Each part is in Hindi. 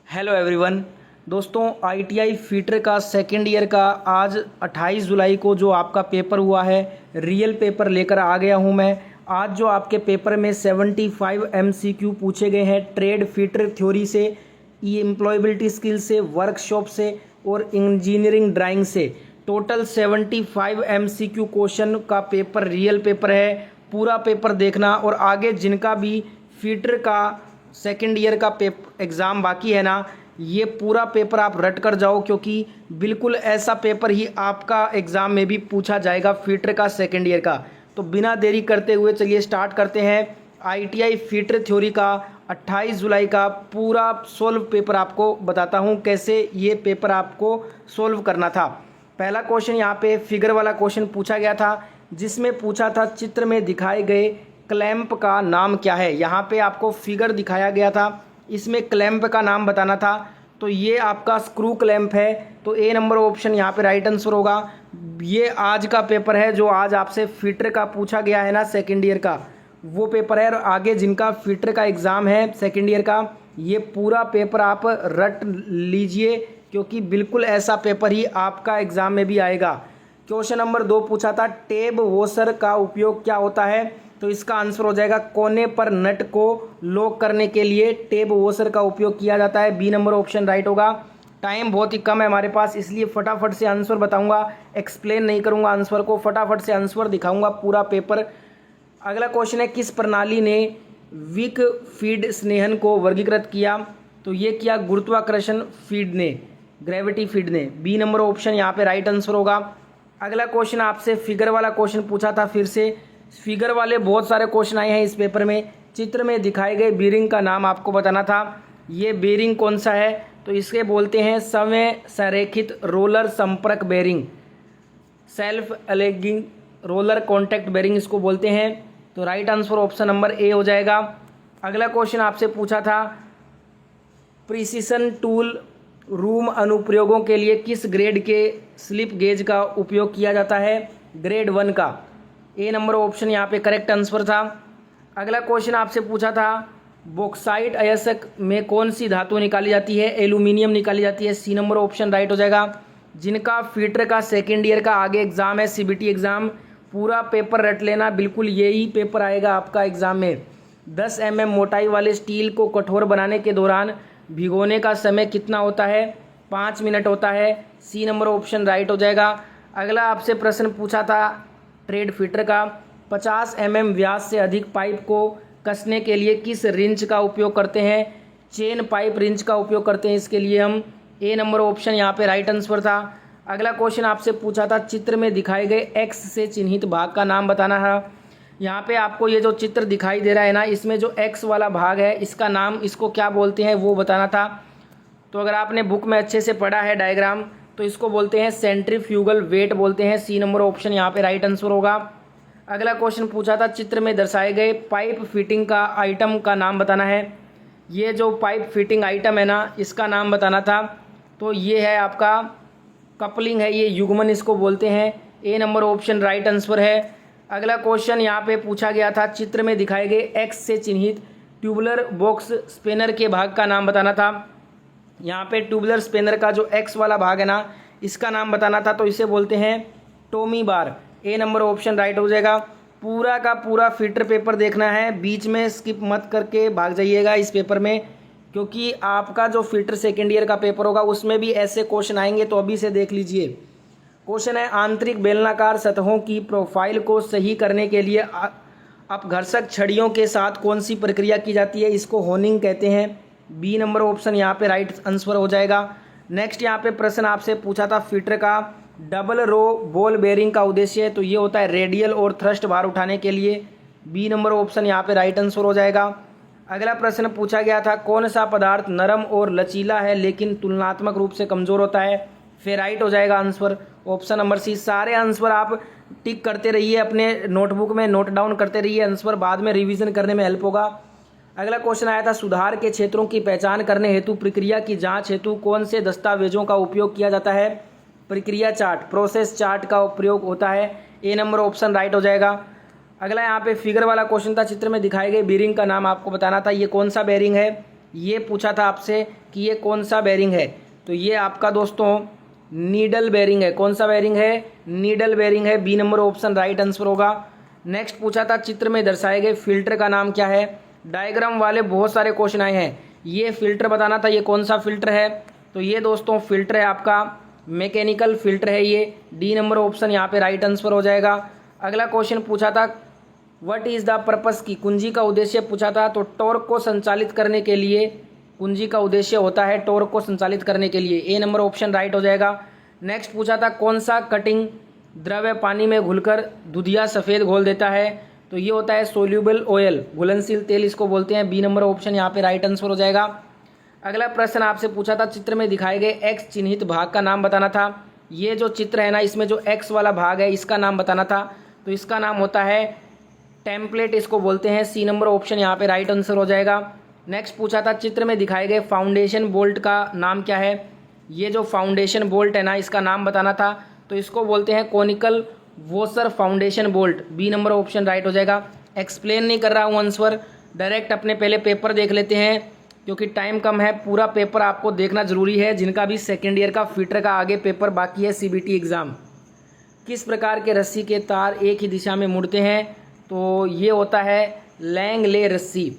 Hello everyone. दोस्तों आईटीआई फीटर का सेकेंड ईयर का आज 28 जुलाई को जो आपका पेपर हुआ है, रियल पेपर लेकर आ गया हूं मैं। आज जो आपके पेपर में 75 एमसीक्यू पूछे गए हैं ट्रेड फीटर थ्योरी से, एम्प्लॉयबिलिटी स्किल से, वर्कशॉप से और इंजीनियरिंग ड्राइंग से। टोटल 75 एमसीक्यू क्वेश्चन का पेपर रियल पेपर है। पूरा पेपर देखना और आगे जिनका भी फीटर का सेकेंड ईयर का एग्ज़ाम बाकी है ना, ये पूरा पेपर आप रट कर जाओ, क्योंकि बिल्कुल ऐसा पेपर ही आपका एग्ज़ाम में भी पूछा जाएगा फीटर का सेकेंड ईयर का। तो बिना देरी करते हुए चलिए स्टार्ट करते हैं। आईटीआई फीटर थ्योरी का 28 जुलाई का पूरा सोल्व पेपर आपको बताता हूँ कैसे ये पेपर आपको सोल्व करना था। पहला क्वेश्चन यहाँ पे फिगर वाला क्वेश्चन पूछा गया था, जिसमें पूछा था चित्र में दिखाए गए क्लैंप का नाम क्या है। यहाँ पे आपको फिगर दिखाया गया था, इसमें क्लैंप का नाम बताना था। तो ये आपका स्क्रू क्लैंप है, तो ए नंबर ऑप्शन यहाँ पे राइट आंसर होगा। ये आज का पेपर है जो आज आपसे फीटर का पूछा गया है ना, सेकेंड ईयर का वो पेपर है। और आगे जिनका फीटर का एग्ज़ाम है सेकेंड ईयर का, ये पूरा पेपर आप रट लीजिए, क्योंकि बिल्कुल ऐसा पेपर ही आपका एग्ज़ाम में भी आएगा। क्वेश्चन नंबर 2 पूछा था टेब वॉशर का उपयोग क्या होता है, तो इसका आंसर हो जाएगा कोने पर नट को लॉक करने के लिए टेब वॉशर का उपयोग किया जाता है। बी नंबर ऑप्शन राइट होगा। टाइम बहुत ही कम है हमारे पास, इसलिए फटाफट से आंसर बताऊंगा, एक्सप्लेन नहीं करूंगा आंसर को, फटाफट से आंसर दिखाऊंगा पूरा पेपर। अगला क्वेश्चन है किस प्रणाली ने विक फीड स्नेहन को वर्गीकृत किया, तो ये किया गुरुत्वाकर्षण फीड ने, ग्रेविटी फीड ने। बी नंबर ऑप्शन यहाँ पे राइट आंसर होगा। अगला क्वेश्चन आपसे फिगर वाला क्वेश्चन पूछा था, फिर से फिगर वाले बहुत सारे क्वेश्चन आए हैं इस पेपर में। चित्र में दिखाए गए बेरिंग का नाम आपको बताना था। ये बेरिंग कौन सा है, तो इसके बोलते हैं समय संरेखित रोलर संपर्क bearing, self aligning roller contact bearing इसको बोलते हैं। तो right answer option number A हो जाएगा। अगला क्वेश्चन आपसे पूछा था प्रिसिशन टूल रूम अनुप्रयोगों के लिए किस ग्रेड के स्लिप गेज का उपयोग किया जाता है, ग्रेड 1 का। ए नंबर ऑप्शन यहाँ पे करेक्ट आंसर था। अगला क्वेश्चन आपसे पूछा था बॉक्साइट अयस्क में कौन सी धातु निकाली जाती है, एल्यूमिनियम निकाली जाती है। सी नंबर ऑप्शन राइट हो जाएगा। जिनका फीटर का सेकेंड ईयर का आगे एग्जाम है, सीबीटी एग्जाम, पूरा पेपर रट लेना, बिल्कुल यही पेपर आएगा आपका एग्जाम में। 10 mm मोटाई वाले स्टील को कठोर बनाने के दौरान भिगोने का समय कितना होता है, 5 मिनट होता है। सी नंबर ऑप्शन राइट हो जाएगा। अगला आपसे प्रश्न पूछा था ट्रेड फीटर का 50 mm व्यास से अधिक पाइप को कसने के लिए किस रिंच का उपयोग करते हैं, चेन पाइप रिंच का उपयोग करते हैं इसके लिए हम। ए नंबर ऑप्शन यहाँ पे राइट आंसर था। अगला क्वेश्चन आपसे पूछा था चित्र में दिखाए गए एक्स से चिन्हित भाग का नाम बताना है। यहाँ पे आपको ये जो चित्र दिखाई दे रहा है ना, इसमें जो एक्स वाला भाग है इसका नाम, इसको क्या बोलते हैं वो बताना था। तो अगर आपने बुक में अच्छे से पढ़ा है डायग्राम, तो इसको बोलते हैं सेंट्रीफ्यूगल वेट बोलते हैं। सी नंबर ऑप्शन यहाँ पे राइट आंसर होगा। अगला क्वेश्चन पूछा था चित्र में दर्शाए गए पाइप फिटिंग का आइटम का नाम बताना है। ये जो पाइप फिटिंग आइटम है ना, इसका नाम बताना था। तो ये है आपका कपलिंग है, ये युग्मन इसको बोलते हैं। ए नंबर ऑप्शन राइट आंसर है। अगला क्वेश्चन यहाँ पे पूछा गया था चित्र में दिखाए गए एक्स से चिन्हित ट्यूबुलर बॉक्स स्पेनर के भाग का नाम बताना था। यहाँ पे ट्यूबुलर स्पेनर का जो एक्स वाला भाग है ना, इसका नाम बताना था, तो इसे बोलते हैं टोमी बार। ए नंबर ऑप्शन राइट हो जाएगा। पूरा का पूरा फीटर पेपर देखना है, बीच में स्किप मत करके भाग जाइएगा इस पेपर में, क्योंकि आपका जो फीटर सेकेंड ईयर का पेपर होगा उसमें भी ऐसे क्वेश्चन आएंगे, तो अभी से देख लीजिए। क्वेश्चन है आंतरिक बेलनाकार सतहों की प्रोफाइल को सही करने के लिए अपघर्षक छड़ियों के साथ कौन सी प्रक्रिया की जाती है, इसको होनिंग कहते हैं। बी नंबर ऑप्शन यहाँ पे राइट आंसर हो जाएगा। नेक्स्ट यहाँ पे प्रश्न आपसे पूछा था फीटर का डबल रो बॉल बेरिंग का उद्देश्य, तो ये होता है रेडियल और थ्रस्ट भार उठाने के लिए। बी नंबर ऑप्शन यहाँ पे राइट आंसर हो जाएगा। अगला प्रश्न पूछा गया था कौन सा पदार्थ नरम और लचीला है लेकिन तुलनात्मक रूप से कमज़ोर होता है, फिर राइट हो जाएगा आंसर ऑप्शन नंबर सी। सारे आंसर आप टिक करते रहिए, अपने नोटबुक में नोट डाउन करते रहिए आंसर, बाद में रिवीजन करने में हेल्प होगा। अगला क्वेश्चन आया था सुधार के क्षेत्रों की पहचान करने हेतु प्रक्रिया की जांच हेतु कौन से दस्तावेजों का उपयोग किया जाता है, प्रक्रिया चार्ट, प्रोसेस चार्ट का उपयोग होता है। ए नंबर ऑप्शन राइट हो जाएगा। अगला यहाँ पे फिगर वाला क्वेश्चन था चित्र में दिखाए गए बेरिंग का नाम आपको बताना था। ये कौन सा बेरिंग है, ये पूछा था आपसे कि ये कौन सा बेरिंग है, तो ये आपका दोस्तों नीडल बेरिंग है। कौन सा बेरिंग है? नीडल बेरिंग है। B number option right answer होगा। नेक्स्ट पूछा था चित्र में दर्शाए गए फिल्टर का नाम क्या है। डायग्राम वाले बहुत सारे क्वेश्चन आए हैं, ये फिल्टर बताना था, ये कौन सा फिल्टर है। तो ये दोस्तों फिल्टर है आपका मैकेनिकल फिल्टर है ये। डी नंबर ऑप्शन यहाँ पे राइट आंसर हो जाएगा। अगला क्वेश्चन पूछा था व्हाट इज द पर्पस की, कुंजी का उद्देश्य पूछा था। तो टॉर्क को संचालित करने के लिए कुंजी का उद्देश्य होता है टॉर्क को संचालित करने के लिए। ए नंबर ऑप्शन राइट हो जाएगा। नेक्स्ट पूछा था कौन सा कटिंग द्रव्य पानी में घुलकर दुधिया सफ़ेद घोल देता है। तो ये होता है सोल्यूबल ऑयल, घुलनशील तेल इसको बोलते हैं। बी नंबर ऑप्शन यहाँ पे राइट आंसर हो जाएगा। अगला प्रश्न आपसे पूछा था चित्र में दिखाए गए एक्स चिन्हित भाग का नाम बताना था। ये जो चित्र है ना, इसमें जो एक्स वाला भाग है इसका नाम बताना था। तो इसका नाम होता है टेम्पलेट इसको बोलते हैं। सी नंबर ऑप्शन यहाँ पे राइट आंसर हो जाएगा। नेक्स्ट पूछा था चित्र में दिखाए गए फाउंडेशन बोल्ट का नाम क्या है। ये जो फाउंडेशन बोल्ट है ना, इसका नाम बताना था। तो इसको बोलते हैं conical washer foundation bolt. B number option right हो जाएगा। एक्सप्लेन नहीं कर रहा हूँ आंसर, डायरेक्ट अपने पहले पेपर देख लेते हैं क्योंकि टाइम कम है। पूरा पेपर आपको देखना जरूरी है, जिनका भी सेकेंड ईयर का फिटर का आगे पेपर बाकी है सीबीटी एग्ज़ाम। किस प्रकार के रस्सी के तार एक ही दिशा में मुड़ते हैं। तो ये होता है लैंगले रस्सी।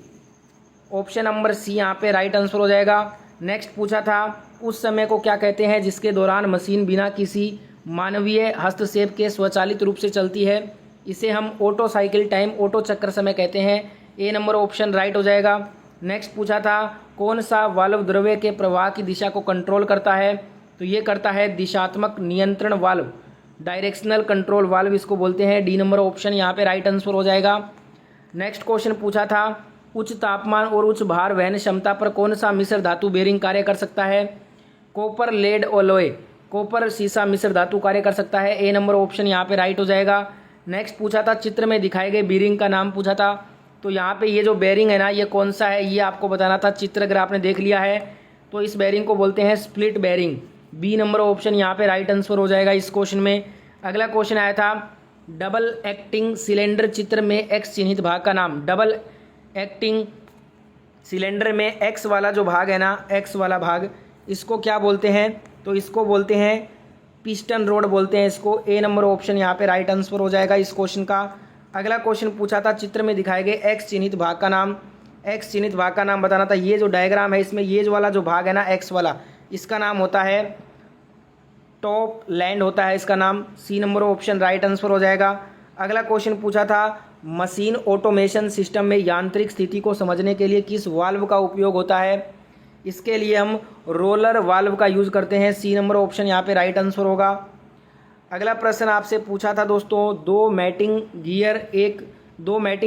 ऑप्शन नंबर सी यहाँ पे राइट आंसर हो जाएगा। नेक्स्ट पूछा था उस समय को क्या कहते हैं जिसके दौरान मशीन बिना किसी मानवीय हस्तक्षेप के स्वचालित रूप से चलती है। इसे हम ऑटो साइकिल टाइम, ऑटो चक्र समय कहते हैं। ए नंबर ऑप्शन राइट हो जाएगा। नेक्स्ट पूछा था कौन सा वाल्व द्रव्य के प्रवाह की दिशा को कंट्रोल करता है। तो ये करता है दिशात्मक नियंत्रण वाल्व, डायरेक्शनल कंट्रोल वाल्व इसको बोलते हैं। डी नंबर ऑप्शन यहाँ पे राइट आंसर हो जाएगा। नेक्स्ट क्वेश्चन पूछा था उच्च तापमान और उच्च भार वहन क्षमता पर कौन सा मिश्र धातु बेरिंग कार्य कर सकता है। Copper, lead, alloy. कॉपर सीसा मिश्र धातु कार्य कर सकता है। ए नंबर ऑप्शन यहाँ पे राइट हो जाएगा। नेक्स्ट पूछा था चित्र में दिखाए गए बेरिंग का नाम पूछा था। तो यहाँ पे ये जो बेरिंग है ना, ये कौन सा है ये आपको बताना था। चित्र अगर आपने देख लिया है तो इस बेरिंग को बोलते हैं split bearing. B number option यहाँ पे राइट आंसर हो जाएगा इस क्वेश्चन में। अगला क्वेश्चन आया था डबल एक्टिंग सिलेंडर चित्र में एक्स चिन्हित भाग का नाम। डबल एक्टिंग सिलेंडर में एक्स वाला जो भाग है ना, एक्स वाला भाग, इसको क्या बोलते हैं। तो इसको बोलते हैं पिस्टन रोड बोलते हैं इसको। ए नंबर ऑप्शन यहाँ पे राइट आंसर हो जाएगा इस क्वेश्चन का। अगला क्वेश्चन पूछा था चित्र में दिखाए गए एक्स चिन्हित भाग का नाम। एक्स चिन्हित भाग का नाम बताना था। ये जो डायग्राम है इसमें ये वाला जो भाग है ना एक्स वाला, इसका नाम होता है टॉप लैंड होता है इसका नाम। C number option right answer हो जाएगा। अगला क्वेश्चन पूछा था मशीन ऑटोमेशन सिस्टम में यांत्रिक स्थिति को समझने के लिए किस वाल्व का उपयोग होता है। इसके लिए हम रोलर वाल्व का यूज़ करते हैं। सी नंबर ऑप्शन यहाँ पे राइट आंसर होगा। अगला प्रश्न आपसे पूछा था दोस्तों दो मैटिंग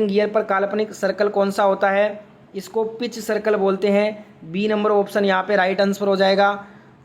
गियर पर काल्पनिक सर्कल कौन सा होता है। इसको पिच सर्कल बोलते हैं। बी नंबर ऑप्शन यहाँ पे राइट आंसर हो जाएगा।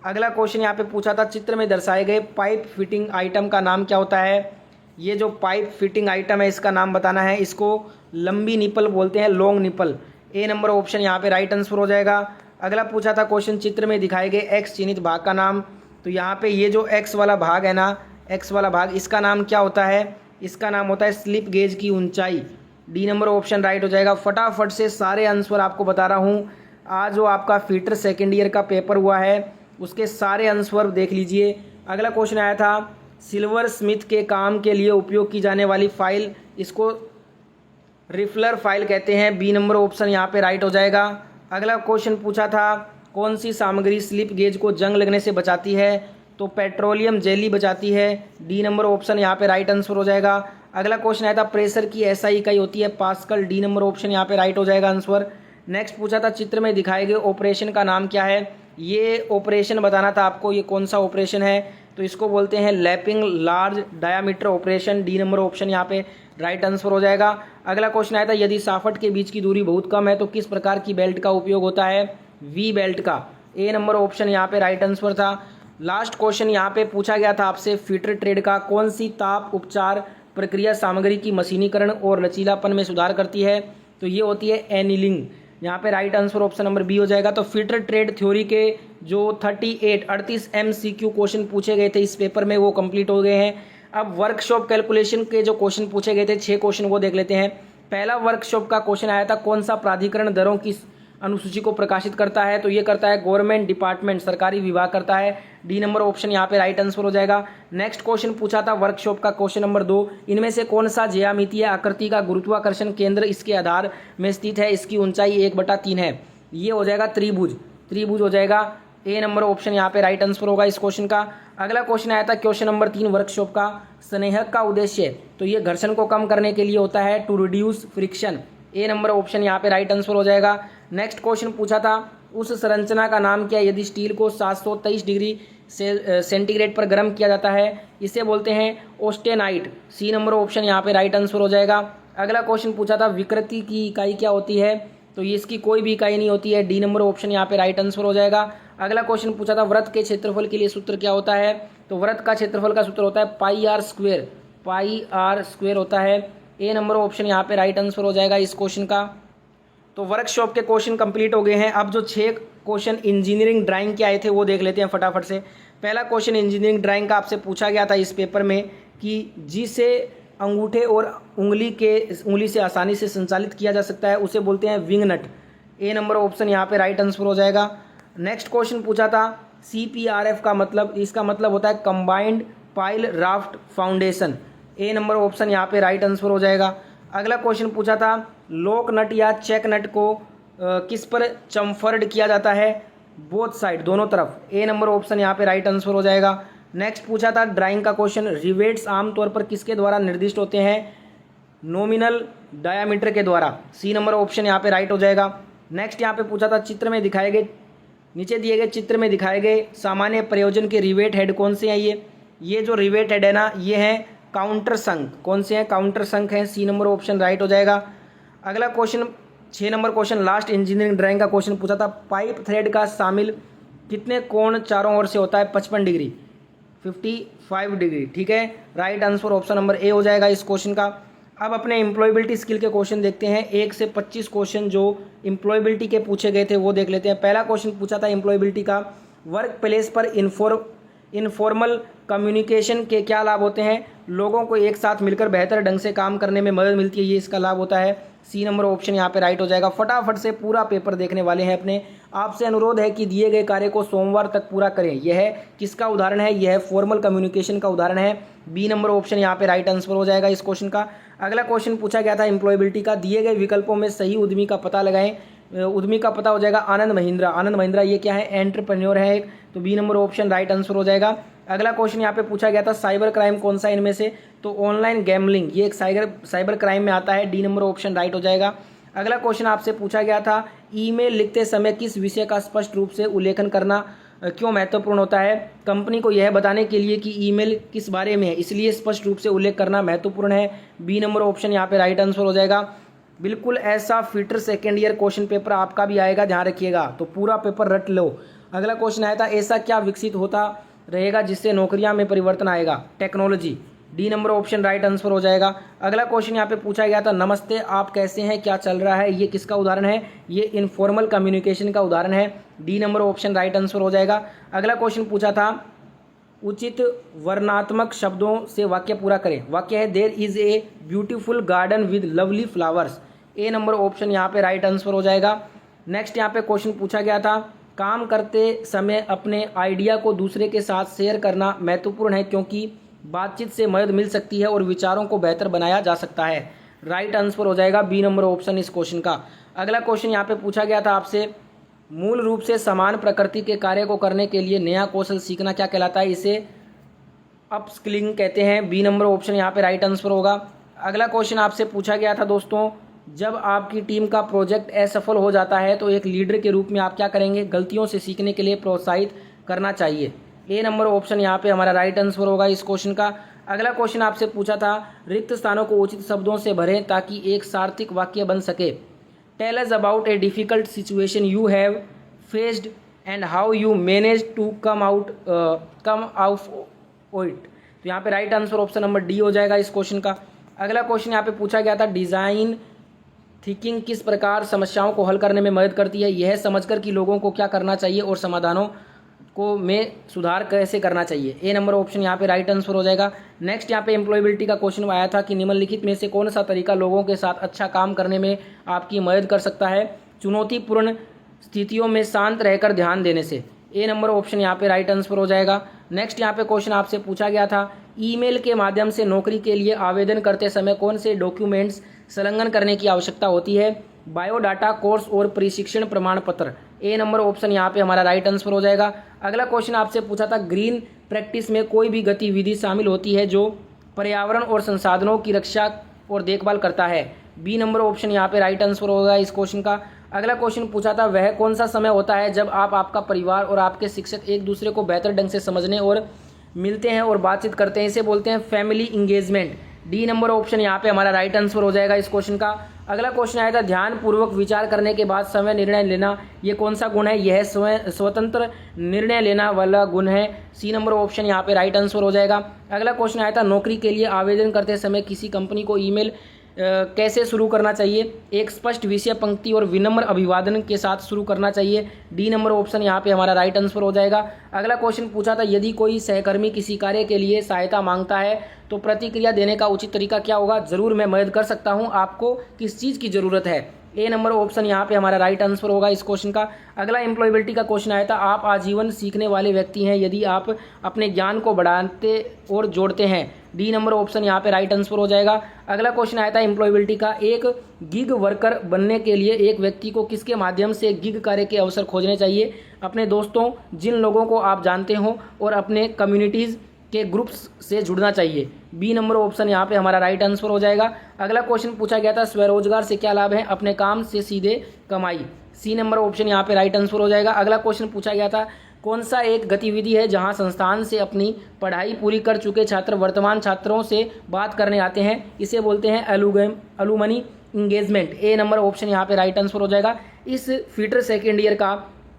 अगला क्वेश्चन यहाँ पे पूछा था चित्र में दर्शाए गए पाइप फिटिंग आइटम का नाम क्या होता है। ये जो पाइप फिटिंग आइटम है इसका नाम बताना है। इसको लंबी निपल बोलते हैं, लॉन्ग निपल। ए नंबर ऑप्शन यहाँ पे राइट आंसर हो जाएगा। अगला पूछा था क्वेश्चन चित्र में दिखाए गए एक्स चिन्हित भाग का नाम। तो यहाँ पे ये जो एक्स वाला भाग है ना, एक्स वाला भाग, इसका नाम क्या होता है। इसका नाम होता है स्लिप गेज की ऊंचाई। डी नंबर ऑप्शन राइट हो जाएगा। फटाफट से सारे आंसर आपको बता रहा हूँ। आज जो आपका फिटर सेकेंड ईयर का पेपर हुआ है उसके सारे आंसर देख लीजिए। अगला क्वेश्चन आया था सिल्वर स्मिथ के काम के लिए उपयोग की जाने वाली फाइल, इसको रिफलर फाइल कहते हैं। बी नंबर ऑप्शन यहाँ पे राइट हो जाएगा। अगला क्वेश्चन पूछा था कौन सी सामग्री स्लिप गेज को जंग लगने से बचाती है। तो पेट्रोलियम जेली बचाती है। डी नंबर ऑप्शन यहाँ पे राइट आंसर हो जाएगा। अगला क्वेश्चन आया था प्रेशर की ऐसा इकाई होती है पास्कल। डी नंबर ऑप्शन यहाँ पे राइट हो जाएगा आंसर। नेक्स्ट पूछा था चित्र में दिखाए गए ऑपरेशन का नाम क्या है। ये ऑपरेशन बताना था आपको, ये कौन सा ऑपरेशन है। तो इसको बोलते हैं lapping large diameter operation. D number option यहाँ पे राइट आंसर हो जाएगा। अगला क्वेश्चन आया था यदि शाफ्ट के बीच की दूरी बहुत कम है तो किस प्रकार की बेल्ट का उपयोग होता है। वी बेल्ट का। ए नंबर ऑप्शन यहाँ पे राइट आंसर था। लास्ट क्वेश्चन यहाँ पे पूछा गया था आपसे फिटर ट्रेड का कौन सी ताप उपचार प्रक्रिया सामग्री की मशीनीकरण और लचीलापन में सुधार करती है। तो ये होती है एनिलिंग। यहाँ पे right answer option number B हो जाएगा। तो फिटर ट्रेड थ्योरी के जो 38 MCQ क्वेश्चन पूछे गए थे इस पेपर में वो कंप्लीट हो गए हैं। अब वर्कशॉप कैलकुलेशन के जो क्वेश्चन पूछे गए थे 6 क्वेश्चन वो देख लेते हैं। पहला वर्कशॉप का क्वेश्चन आया था कौन सा प्राधिकरण दरों की अनुसूची को प्रकाशित करता है? तो ये करता है गवर्नमेंट डिपार्टमेंट, सरकारी विभाग करता है। डी नंबर ऑप्शन यहाँ पे राइट आंसर हो जाएगा। नेक्स्ट क्वेश्चन पूछा था वर्कशॉप का, क्वेश्चन नंबर 2, इनमें से कौन सा ज्यामितीय आकृति का गुरुत्वाकर्षण केंद्र इसके आधार में स्थित है? इसकी ऊंचाई 1/3 है। ये हो जाएगा त्रिभुज, त्रिभुज हो जाएगा। ए नंबर ऑप्शन यहाँ पे राइट आंसर होगा इस क्वेश्चन का। अगला क्वेश्चन आया था क्वेश्चन नंबर 3 वर्कशॉप का, स्नेहक का उद्देश्य, तो ये घर्षण को कम करने के लिए होता है, to reduce friction. A number option यहाँ पे राइट आंसर हो जाएगा। नेक्स्ट क्वेश्चन पूछा था उस संरचना का नाम क्या है यदि स्टील को 723 डिग्री सेंटीग्रेड पर गर्म किया जाता है? इसे बोलते हैं ऑस्टेनाइट। सी नंबर ऑप्शन यहाँ पे राइट आंसर हो जाएगा। अगला क्वेश्चन पूछा था विकृति की इकाई क्या होती है? तो ये इसकी कोई भी इकाई नहीं होती है। डी नंबर ऑप्शन यहाँ पे राइट आंसर हो जाएगा। अगला क्वेश्चन पूछा था वृत्त के क्षेत्रफल के लिए सूत्र क्या होता है? तो वृत्त का क्षेत्रफल का सूत्र होता है pi r square, pi r square होता है। ए नंबर ऑप्शन यहाँ पे राइट आंसर हो जाएगा इस क्वेश्चन का। तो वर्कशॉप के क्वेश्चन कंप्लीट हो गए हैं। अब जो 6 क्वेश्चन इंजीनियरिंग ड्राइंग के आए थे वो देख लेते हैं फटाफट से। पहला क्वेश्चन इंजीनियरिंग ड्राइंग का आपसे पूछा गया था इस पेपर में कि जिसे अंगूठे और उंगली से आसानी से संचालित किया जा सकता है उसे बोलते हैं विंग नट। ए नंबर ऑप्शन यहाँ पे राइट आंसर हो जाएगा। नेक्स्ट क्वेश्चन पूछा था CPRF का मतलब, इसका मतलब होता है कंबाइंड पाइल राफ्ट फाउंडेशन। ए नंबर ऑप्शन यहाँ पे राइट आंसर हो जाएगा। अगला क्वेश्चन पूछा था लॉक नट या चेक नट को किस पर चम्फर्ड किया जाता है? बोथ साइड, दोनों तरफ। ए नंबर ऑप्शन यहाँ पे राइट आंसर हो जाएगा। नेक्स्ट पूछा था ड्राइंग का क्वेश्चन रिवेट्स आमतौर पर किसके द्वारा निर्दिष्ट होते हैं? नॉमिनल डायामीटर के द्वारा। सी नंबर ऑप्शन यहाँ पे राइट हो जाएगा। नेक्स्ट यहाँ पे पूछा था चित्र में दिखाए गए, नीचे दिए गए चित्र में दिखाए गए सामान्य प्रयोजन के रिवेट हेड कौन से हैं? ये जो रिवेट हेड है ना, ये हैं काउंटर संक। कौन से हैं? काउंटर संक हैं। सी नंबर ऑप्शन राइट हो जाएगा। अगला question 6 number question last engineering drawing का क्वेश्चन पूछा था पाइप थ्रेड का शामिल कितने कोण चारों ओर से होता है? 55 डिग्री, 55 डिग्री। ठीक है, right answer option number A हो जाएगा इस क्वेश्चन का। अब अपने एम्प्लॉयबिलिटी स्किल के क्वेश्चन देखते हैं। 1 से 25 क्वेश्चन जो एम्प्लॉयबिलिटी के पूछे गए थे वो देख लेते हैं। पहला क्वेश्चन पूछा था एम्प्लॉयबिलिटी का वर्क प्लेस पर इनफॉर्मल कम्युनिकेशन के क्या लाभ होते हैं? लोगों को एक साथ मिलकर बेहतर ढंग से काम करने में मदद मिलती है, ये इसका लाभ होता है। सी नंबर ऑप्शन यहाँ पे राइट हो जाएगा। फटाफट से पूरा पेपर देखने वाले हैं अपने। आपसे अनुरोध है कि दिए गए कार्य को सोमवार तक पूरा करें। यह किसका उदाहरण है? यह फॉर्मल कम्युनिकेशन का उदाहरण है। बी नंबर ऑप्शन यहाँ पे राइट आंसर हो जाएगा इस क्वेश्चन का। अगला क्वेश्चन पूछा गया था एम्प्लॉयबिलिटी का, दिए गए विकल्पों में सही उद्यमी का पता लगाएं। उद्यमी का पता हो जाएगा आनंद महिंद्रा। आनंद महिंद्रा ये क्या है? एंटरप्रेन्योर है एक, तो B number option right answer हो जाएगा। अगला क्वेश्चन यहाँ पे पूछा गया था साइबर क्राइम कौन सा इनमें से? तो ऑनलाइन गैम्बलिंग, ये एक साइबर क्राइम में आता है। डी नंबर ऑप्शन राइट हो जाएगा। अगला क्वेश्चन आपसे पूछा गया था ईमेल लिखते समय किस विषय का स्पष्ट रूप से उल्लेखन करना क्यों महत्वपूर्ण होता है? कंपनी को यह बताने के लिए कि ईमेल किस बारे में है, इसलिए स्पष्ट रूप से उल्लेख करना महत्वपूर्ण है। बी नंबर ऑप्शन यहाँ पे राइट आंसर हो जाएगा। बिल्कुल ऐसा fitter second year question paper आपका भी आएगा, ध्यान रखिएगा, तो पूरा पेपर रट लो। अगला क्वेश्चन आया था ऐसा क्या विकसित होता रहेगा जिससे नौकरियां में परिवर्तन आएगा? Technology. D number option right answer हो जाएगा। अगला क्वेश्चन यहाँ पे पूछा गया था नमस्ते आप कैसे हैं क्या चल रहा है, ये किसका उदाहरण है? ये इनफॉर्मल कम्युनिकेशन का उदाहरण है। D number option right answer हो जाएगा। अगला क्वेश्चन पूछा था उचित वर्णात्मक शब्दों से वाक्य पूरा करें। वाक्य है there is a beautiful garden with lovely flowers. A number option यहाँ पे राइट आंसर हो जाएगा। नेक्स्ट यहाँ पे क्वेश्चन पूछा गया था काम करते समय अपने आइडिया को दूसरे के साथ शेयर करना महत्वपूर्ण है क्योंकि बातचीत से मदद मिल सकती है और विचारों को बेहतर बनाया जा सकता है। राइट आंसर हो जाएगा बी नंबर ऑप्शन इस क्वेश्चन का। अगला क्वेश्चन यहाँ पे पूछा गया था आपसे मूल रूप से समान प्रकृति के कार्य को करने के लिए नया कौशल सीखना क्या कहलाता है? इसे अपस्किलिंग कहते हैं। बी नंबर ऑप्शन यहाँ पे राइट आंसर होगा। अगला क्वेश्चन आपसे पूछा गया था दोस्तों जब आपकी टीम का प्रोजेक्ट असफल हो जाता है तो एक लीडर के रूप में आप क्या करेंगे? गलतियों से सीखने के लिए प्रोत्साहित करना चाहिए। ए नंबर ऑप्शन यहाँ पे हमारा राइट आंसर होगा इस क्वेश्चन का। अगला क्वेश्चन आपसे पूछा था रिक्त स्थानों को उचित शब्दों से भरें ताकि एक सार्थक वाक्य बन सके। Tell us about a difficult situation you have faced and how you manage to come out it. तो यहाँ पे right answer option number D हो जाएगा इस क्वेश्चन का। अगला क्वेश्चन यहाँ पे पूछा गया था डिजाइन थिंकिंग किस प्रकार समस्याओं को हल करने में मदद करती है? यह समझकर कि लोगों को क्या करना चाहिए और समाधानों को में सुधार कैसे करना चाहिए। ए नंबर ऑप्शन यहाँ पे राइट आंसर हो जाएगा। नेक्स्ट यहाँ पे एम्प्लॉयबिलिटी का क्वेश्चन आया था कि निम्नलिखित में से कौन सा तरीका लोगों के साथ अच्छा काम करने में आपकी मदद कर सकता है? चुनौतीपूर्ण स्थितियों में शांत रहकर ध्यान देने से। ए नंबर ऑप्शन यहाँ पे राइट आंसर हो जाएगा। नेक्स्ट यहाँ पे क्वेश्चन आपसे पूछा गया था, ईमेल के माध्यम से नौकरी के लिए आवेदन करते समय कौन से डॉक्यूमेंट्स संलग्न करने की आवश्यकता होती है? बायोडाटा, कोर्स और प्रशिक्षण प्रमाण पत्र। ए नंबर ऑप्शन यहाँ पे हमारा राइट आंसर हो जाएगा। अगला क्वेश्चन आपसे पूछा था, ग्रीन प्रैक्टिस में कोई भी गतिविधि शामिल होती है जो पर्यावरण और संसाधनों की रक्षा और देखभाल करता है। बी नंबर ऑप्शन यहाँ पे राइट आंसर होगा इस क्वेश्चन का। अगला क्वेश्चन पूछा था, वह कौन सा समय होता है जब आप, आपका परिवार और आपके शिक्षक एक दूसरे को बेहतर ढंग से समझने और मिलते हैं और बातचीत करते हैं? इसे बोलते हैं family engagement. D number option यहाँ पे हमारा राइट आंसर हो जाएगा इस क्वेश्चन का। अगला क्वेश्चन आया था, ध्यानपूर्वक विचार करने के बाद समय निर्णय लेना, ये कौन सा गुण है? यह स्वतंत्र निर्णय लेना वाला गुण है। सी नंबर ऑप्शन यहाँ पे राइट आंसर हो जाएगा। अगला क्वेश्चन आया था, नौकरी के लिए आवेदन करते समय किसी कंपनी को ईमेल कैसे शुरू करना चाहिए? एक स्पष्ट विषय पंक्ति और विनम्र अभिवादन के साथ शुरू करना चाहिए। डी नंबर ऑप्शन यहाँ पे हमारा राइट आंसर हो जाएगा। अगला क्वेश्चन पूछा था, यदि कोई सहकर्मी किसी कार्य के लिए सहायता मांगता है तो प्रतिक्रिया देने का उचित तरीका क्या होगा? जरूर मैं मदद कर सकता हूँ, आपको किस चीज़ की ज़रूरत है? ए नंबर ऑप्शन यहाँ पे हमारा राइट आंसर होगा इस क्वेश्चन का। अगला एम्प्लॉयबिलिटी का क्वेश्चन आया था, आप आजीवन सीखने वाले व्यक्ति हैं यदि आप अपने ज्ञान को बढ़ाते और जोड़ते हैं। डी नंबर ऑप्शन यहाँ पे राइट आंसर हो जाएगा। अगला क्वेश्चन आया था एम्प्लॉयबिलिटी का, एक गिग वर्कर बनने के लिए एक व्यक्ति को किसके माध्यम से गिग कार्य के अवसर खोजने चाहिए? अपने दोस्तों, जिन लोगों को आप जानते हो, और अपने कम्युनिटीज़ के ग्रुप्स से जुड़ना चाहिए। बी नंबर ऑप्शन यहाँ पे हमारा राइट आंसर हो जाएगा। अगला क्वेश्चन पूछा गया था, स्वरोजगार से क्या लाभ है? अपने काम से सीधे कमाई। सी नंबर ऑप्शन यहाँ पे राइट आंसर हो जाएगा। अगला क्वेश्चन पूछा गया था, कौन सा एक गतिविधि है जहां संस्थान से अपनी पढ़ाई पूरी कर चुके छात्र वर्तमान छात्रों से बात करने आते हैं? इसे बोलते हैं अलुमनी इंगेजमेंट। ए नंबर ऑप्शन यहाँ पे राइट आंसर हो जाएगा। इस फीटर सेकेंड ईयर का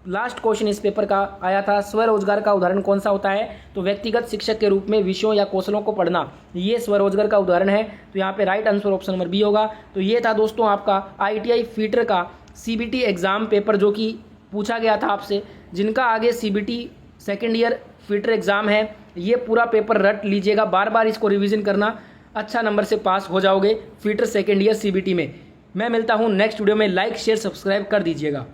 लास्ट क्वेश्चन इस पेपर का आया था, स्वरोजगार का उदाहरण कौन सा होता है? तो व्यक्तिगत शिक्षक के रूप में विषयों या कौशलों को पढ़ना, ये स्वरोजगार का उदाहरण है। तो यहाँ पे right answer option number B होगा। तो ये था दोस्तों आपका ITI फीटर का CBT एग्जाम पेपर, जो कि पूछा गया था आपसे, जिनका आगे CBT second year fitter exam है। ये पूरा पेपर रट लीजिएगा, बार बार इसको रिवीजन करना, अच्छा नंबर से पास हो जाओगे फीटर सेकेंड ईयर CBT में। मैं मिलता हूँ नेक्स्ट वीडियो में, लाइक शेयर सब्सक्राइब कर दीजिएगा।